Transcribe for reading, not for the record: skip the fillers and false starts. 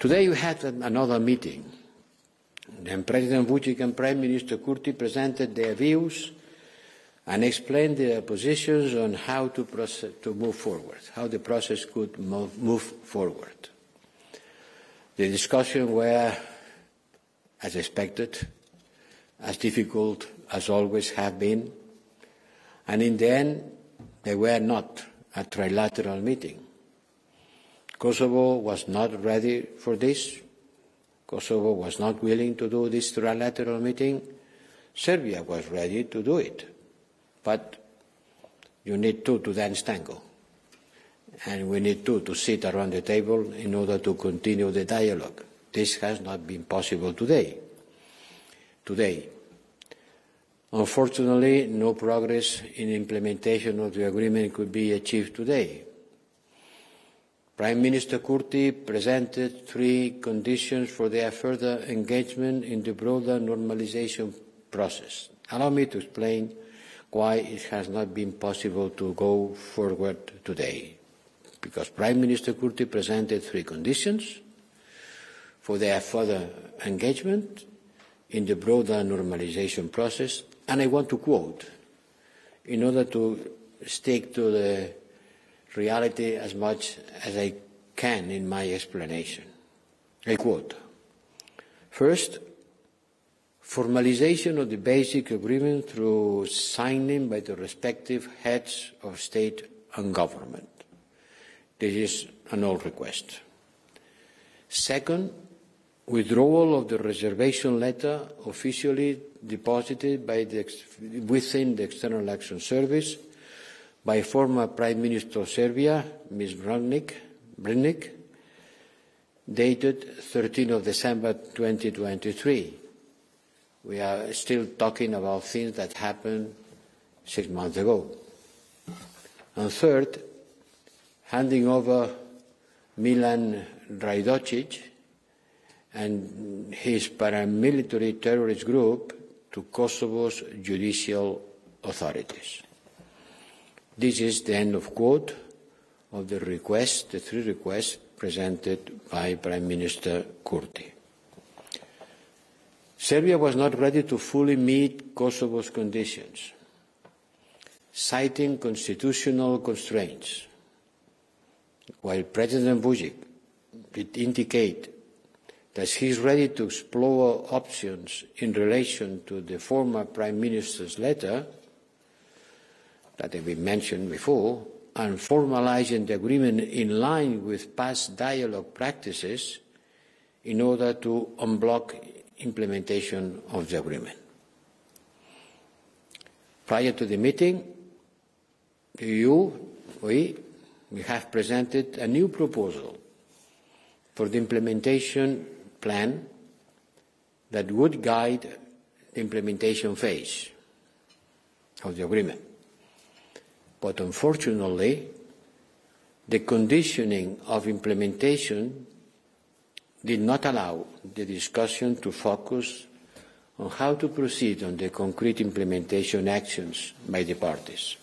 Today we had another meeting. Then President Vučić and Prime Minister Kurti presented their views and explained their positions on how to move forward, how the process could move forward. The discussions were, as expected, as difficult as always have been, and in the end, they were not a trilateral meeting. Kosovo was not ready for this. Kosovo was not willing to do this trilateral meeting. Serbia was ready to do it. But you need two to dance tango. And we need two to sit around the table in order to continue the dialogue. This has not been possible today. Unfortunately, no progress in implementation of the agreement could be achieved today. Prime Minister Kurti presented 3 conditions for their further engagement in the broader normalization process. Allow me to explain why it has not been possible to go forward today. Because Prime Minister Kurti presented 3 conditions for their further engagement in the broader normalization process, and I want to quote, in order to stick to the reality as much as I can in my explanation. I quote, first, formalization of the basic agreement through signing by the respective heads of state and government. This is an old request. Second, withdrawal of the reservation letter officially deposited by within the External Action Service by former Prime Minister of Serbia, Ms. Brnjac, dated 13 of December 2023. We are still talking about things that happened 6 months ago. And third, handing over Milan Rajdocic and his paramilitary terrorist group to Kosovo's judicial authorities. This is the end of quote of the 3 requests presented by Prime Minister Kurti. Serbia was not ready to fully meet Kosovo's conditions, citing constitutional constraints. While President Vučić did indicate that he is ready to explore options in relation to the former Prime Minister's letter that we mentioned before, and formalizing the agreement in line with past dialogue practices in order to unblock implementation of the agreement. Prior to the meeting, the EU, we have presented a new proposal for the implementation plan that would guide the implementation phase of the agreement. But unfortunately, the conditioning of implementation did not allow the discussion to focus on how to proceed on the concrete implementation actions by the parties.